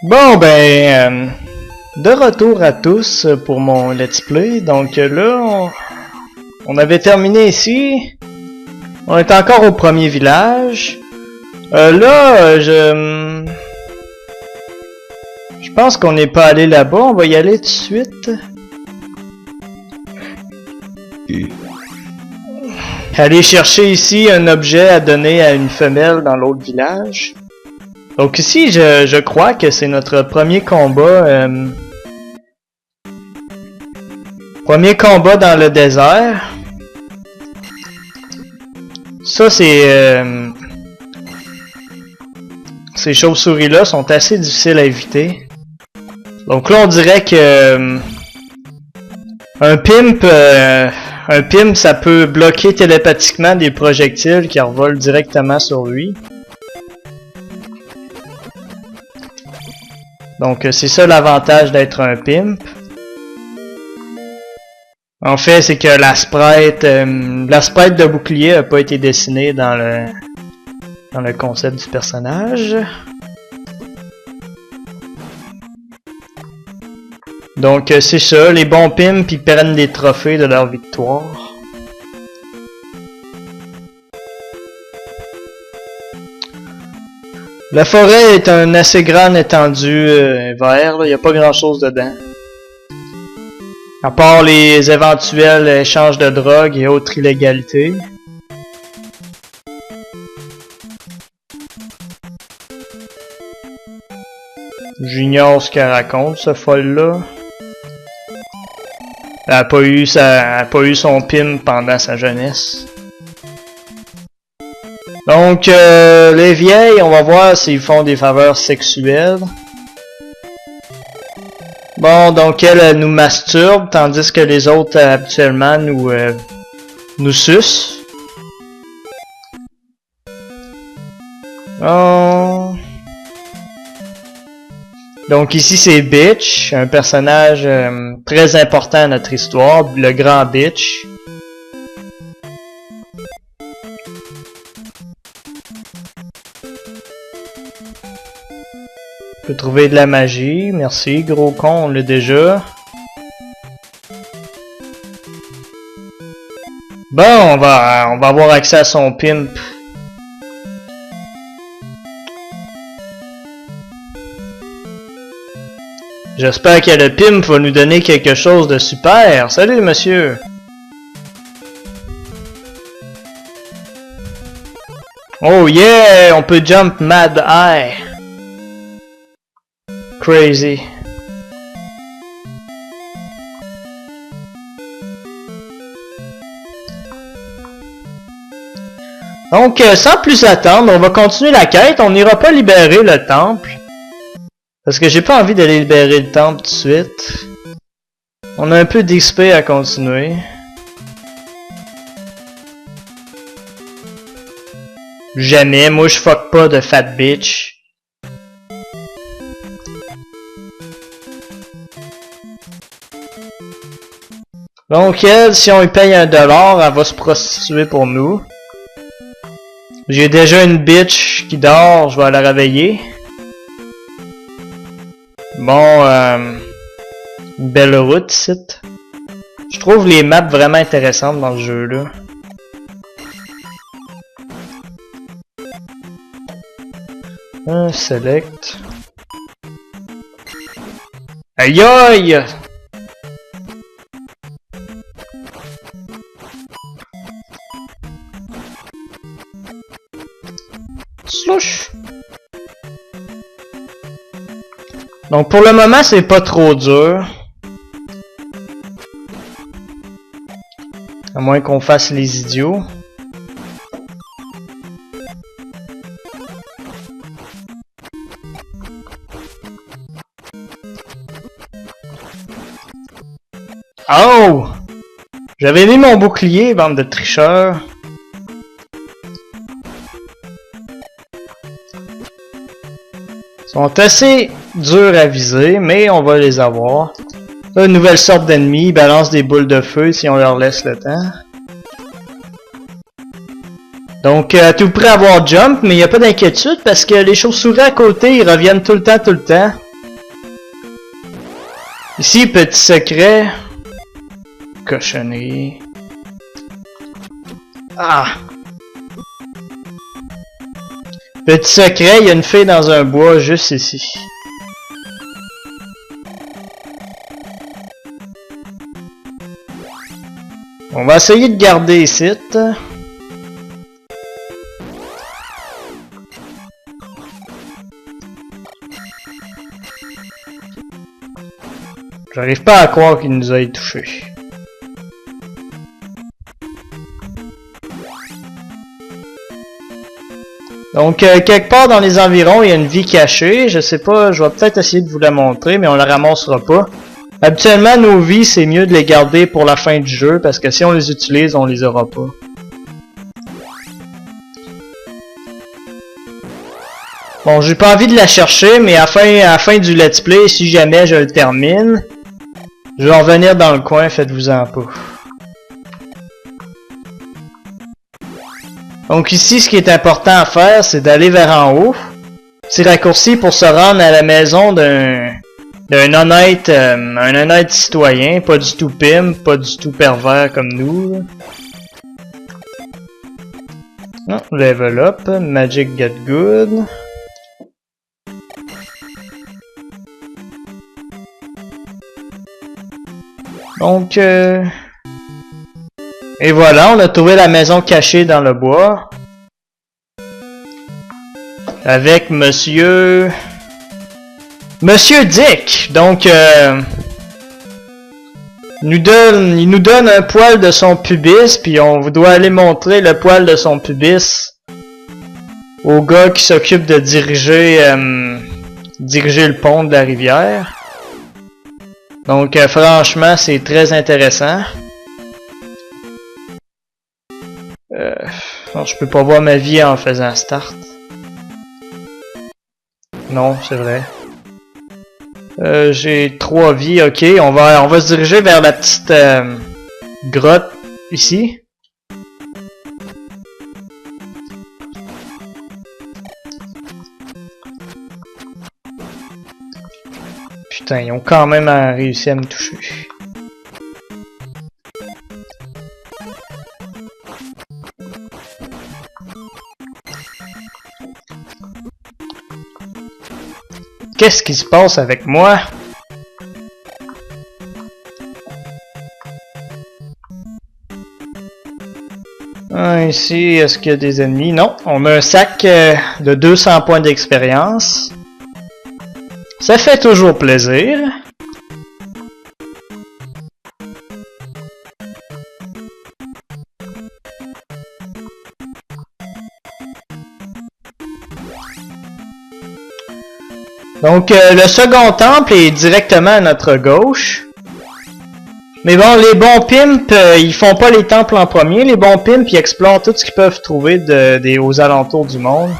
Bon ben, de retour à tous pour mon let's play. Donc là, on avait terminé ici. On est encore au premier village. Là, je pense qu'on n'est pas allé là-bas. On va y aller tout de suite. Aller chercher ici un objet à donner à une femelle dans l'autre village. Donc ici, je crois que c'est notre premier combat. Premier combat dans le désert. Ça, c'est... ces chauves-souris-là sont assez difficiles à éviter. Donc là, on dirait que... un pimp, ça peut bloquer télépathiquement des projectiles qui revolent directement sur lui. Donc c'est ça l'avantage d'être un pimp. En fait, c'est que la sprite de bouclier n'a pas été dessinée dans le concept du personnage. Donc c'est ça, les bons pimps ils prennent des trophées de leur victoire. La forêt est un assez grande étendue vert, il n'y a pas grand chose dedans. À part les éventuels échanges de drogue et autres illégalités. J'ignore ce qu'elle raconte, ce folle-là. Elle a pas eu son pimp pendant sa jeunesse. Donc, les vieilles, on va voir s'ils font des faveurs sexuelles. Bon, donc elle nous masturbe, tandis que les autres, habituellement, nous sucent. Oh. Donc ici, c'est Bitch, un personnage très important à notre histoire, le grand Bitch. On peut trouver de la magie, merci, gros con, on l'a déjà. Bon, on va avoir accès à son pimp. J'espère que le pimp va nous donner quelque chose de super. Salut, monsieur. Oh yeah, on peut jump mad high. Crazy. Donc, sans plus attendre, on va continuer la quête. On n'ira pas libérer le temple. Parce que j'ai pas envie d'aller libérer le temple tout de suite. On a un peu d'XP à continuer. Jamais, moi je fuck pas de fat bitch. Donc elle, si on lui paye $1, elle va se prostituer pour nous. J'ai déjà une bitch qui dort, je vais la réveiller. Bon, une belle route ici. Je trouve les maps vraiment intéressantes dans le jeu là. Select. Aïe aïe! Slush! Donc pour le moment c'est pas trop dur. À moins qu'on fasse les idiots. Oh! J'avais mis mon bouclier, bande de tricheurs. Ils sont assez durs à viser, mais on va les avoir. Là, une nouvelle sorte d'ennemis, ils balancent des boules de feu si on leur laisse le temps. Donc, à tout près avoir jump, mais il n'y a pas d'inquiétude parce que les chauves-souris à côté, ils reviennent tout le temps. Ici, petit secret. Cochonnerie. Ah! Petit secret, il y a une fille dans un bois juste ici. On va essayer de garder ici. J'arrive pas à croire qu'il nous ait touchés. Donc, quelque part dans les environs, il y a une vie cachée. Je sais pas, je vais peut-être essayer de vous la montrer, mais on la ramassera pas. Habituellement, nos vies, c'est mieux de les garder pour la fin du jeu, parce que si on les utilise, on les aura pas. Bon, j'ai pas envie de la chercher, mais à la fin du let's play, si jamais je le termine, je vais revenir dans le coin, faites-vous-en pas. Donc ici, ce qui est important à faire, c'est d'aller vers en haut. Petit raccourci pour se rendre à la maison d'un honnête citoyen, pas du tout pimp, pas du tout pervers comme nous. Non, level up, magic get good. Donc, et voilà, on a trouvé la maison cachée dans le bois. Avec Monsieur Dick. Donc, il nous donne un poil de son pubis, puis on doit aller montrer le poil de son pubis au gars qui s'occupe de diriger le pont de la rivière. Donc, franchement, c'est très intéressant. Non, je peux pas voir ma vie en faisant start. Non, c'est vrai. J'ai 3 vies, ok. On va se diriger vers la petite grotte ici. Putain, ils ont quand même réussi à me toucher. Qu'est-ce qui se passe avec moi? Ici, est-ce qu'il y a des ennemis? Non, on a un sac de 200 points d'expérience. Ça fait toujours plaisir. Donc, le second temple est directement à notre gauche. Mais bon, les bons pimps, ils font pas les temples en premier. Les bons pimps, ils explorent tout ce qu'ils peuvent trouver aux alentours du monde.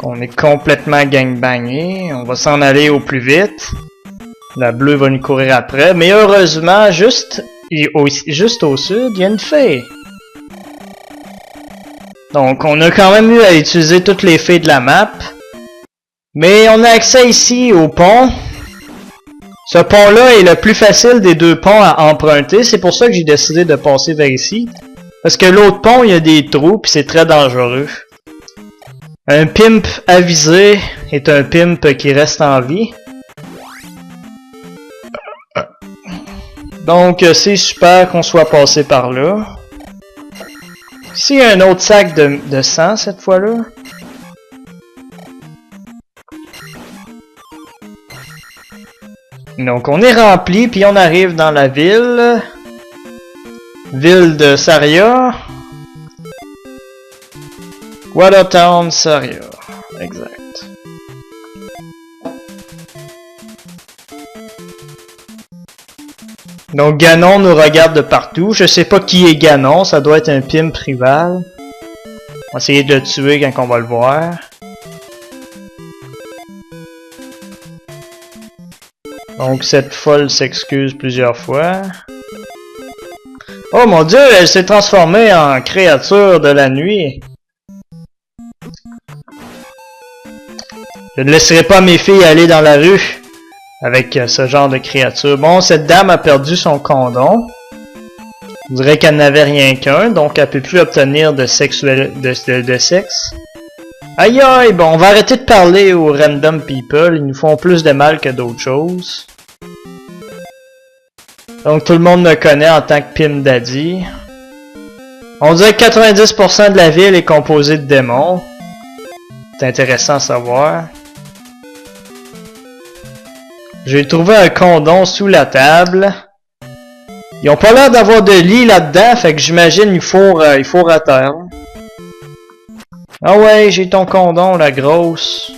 On est complètement gangbangé. On va s'en aller au plus vite. La bleue va nous courir après. Mais heureusement, juste au sud, il y a une fée. Donc, on a quand même eu à utiliser toutes les fées de la map. Mais on a accès ici au pont. Ce pont-là est le plus facile des deux ponts à emprunter. C'est pour ça que j'ai décidé de passer vers ici. Parce que l'autre pont, il y a des trous, puis c'est très dangereux. Un pimp avisé est un pimp qui reste en vie. Donc, c'est super qu'on soit passé par là. Ici, il y a un autre sac de sang, cette fois-là. Donc, on est rempli, puis on arrive dans la ville. Ville de Saria. Watertown, Saria. Exact. Donc Ganon nous regarde de partout. Je sais pas qui est Ganon, ça doit être un pimp rival. On va essayer de le tuer quand on va le voir. Donc cette folle s'excuse plusieurs fois. Oh mon dieu, elle s'est transformée en créature de la nuit. Je ne laisserai pas mes filles aller dans la rue avec ce genre de créature. Bon, cette dame a perdu son condom. On dirait qu'elle n'avait rien qu'un, donc elle peut plus obtenir de sexe. Aïe aïe, bon, on va arrêter de parler aux random people, ils nous font plus de mal que d'autres choses. Donc tout le monde me connaît en tant que Pim Daddy. On dirait que 90% de la ville est composée de démons. C'est intéressant à savoir. J'ai trouvé un condom sous la table. Ils ont pas l'air d'avoir de lit là-dedans, fait que j'imagine il faut à terre. Ah ouais, j'ai ton condom, la grosse.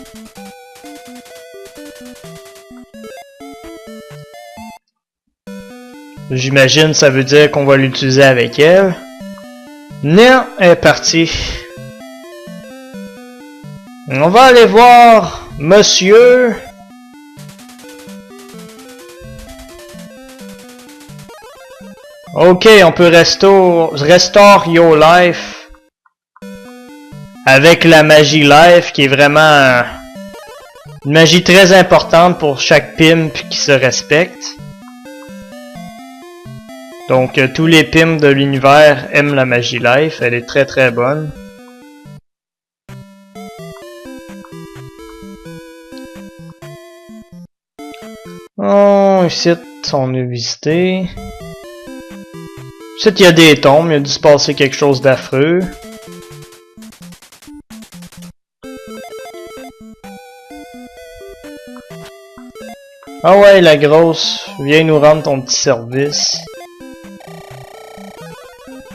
J'imagine ça veut dire qu'on va l'utiliser avec elle. Non, elle est partie. On va aller voir monsieur. Ok, on peut restore your life avec la magie life qui est vraiment une magie très importante pour chaque pimp qui se respecte. Donc tous les pimps de l'univers aiment la magie life, elle est très très bonne. Oh, ici on a visité. Ici il y a des tombes, il a dû se passer quelque chose d'affreux. Ah ouais, la grosse, viens nous rendre ton petit service.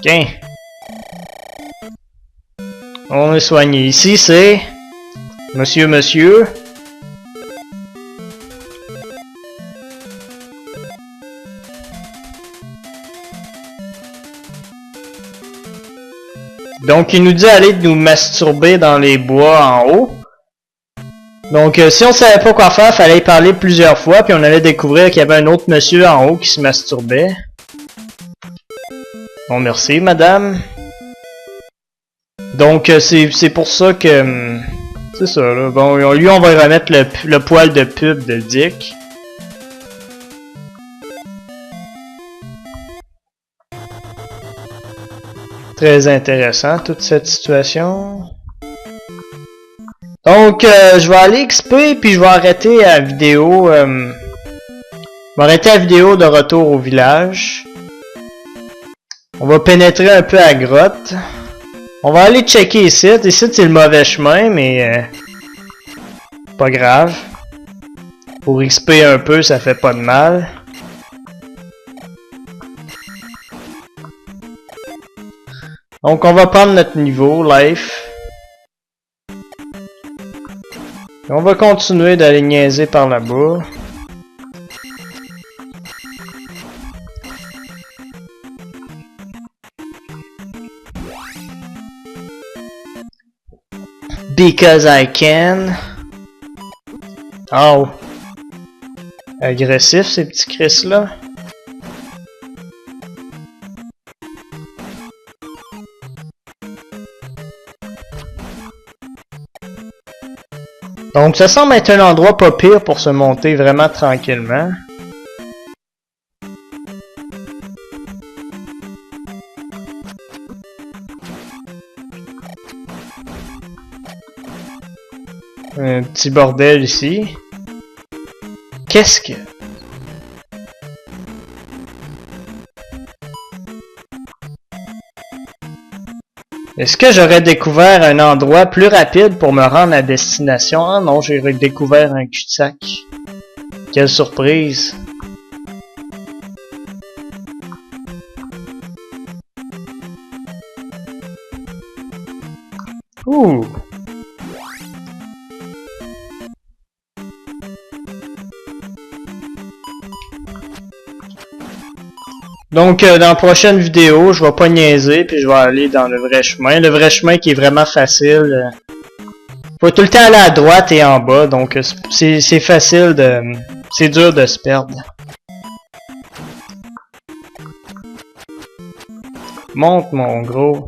Tiens. On est soigné. Ici c'est... Monsieur. Donc il nous dit d'aller nous masturber dans les bois en haut. Donc si on savait pas quoi faire, fallait y parler plusieurs fois, puis on allait découvrir qu'il y avait un autre monsieur en haut qui se masturbait. Bon, merci madame. Donc c'est pour ça que... c'est ça là. Bon, lui on va remettre le poil de pub de Dick. Très intéressant toute cette situation. Donc je vais aller XP puis je vais arrêter la vidéo. Je vais arrêter la vidéo de retour au village. On va pénétrer un peu à la grotte. On va aller checker ici. Ici c'est le mauvais chemin mais pas grave. Pour XP un peu ça fait pas de mal. Donc on va prendre notre niveau, life. Et on va continuer d'aller niaiser par là-bas. Because I can. Oh. Agressif ces petits Chris là. Donc ça semble être un endroit pas pire pour se monter vraiment tranquillement. Un petit bordel ici. Qu'est-ce que... Est-ce que j'aurais découvert un endroit plus rapide pour me rendre à destination? Ah non, j'ai découvert un cul-de-sac. Quelle surprise! Ouh! Donc, dans la prochaine vidéo, je vais pas niaiser, puis je vais aller dans le vrai chemin. Le vrai chemin qui est vraiment facile. Faut tout le temps aller à droite et en bas, donc c'est facile de... C'est dur de se perdre. Monte, mon gros.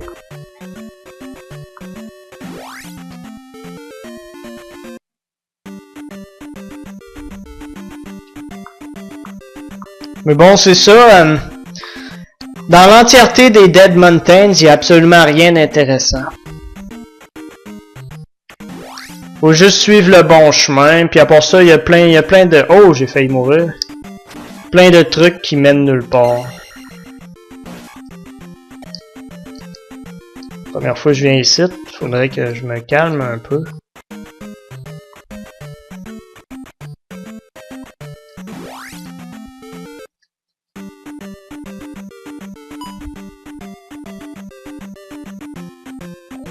Mais bon, c'est ça. Dans l'entièreté des Dead Mountains, il n'y a absolument rien d'intéressant. Faut juste suivre le bon chemin, puis à part ça, il y a plein de... Oh, j'ai failli mourir. Plein de trucs qui mènent nulle part. Première fois que je viens ici, faudrait que je me calme un peu.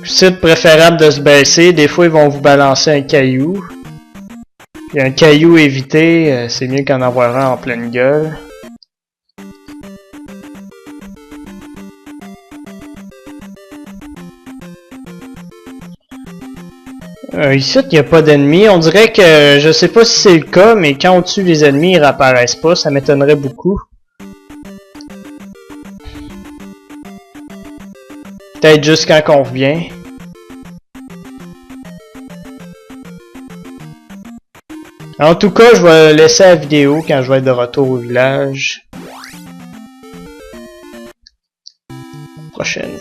C'est préférable de se baisser. Des fois, ils vont vous balancer un caillou. Et un caillou évité, c'est mieux qu'en avoir un en pleine gueule. Ici, il n'y a pas d'ennemis. On dirait que, je sais pas si c'est le cas, mais quand on tue les ennemis, ils réapparaissent pas. Ça m'étonnerait beaucoup. Peut-être juste quand on revient. En tout cas, je vais laisser la vidéo quand je vais être de retour au village. Prochaine.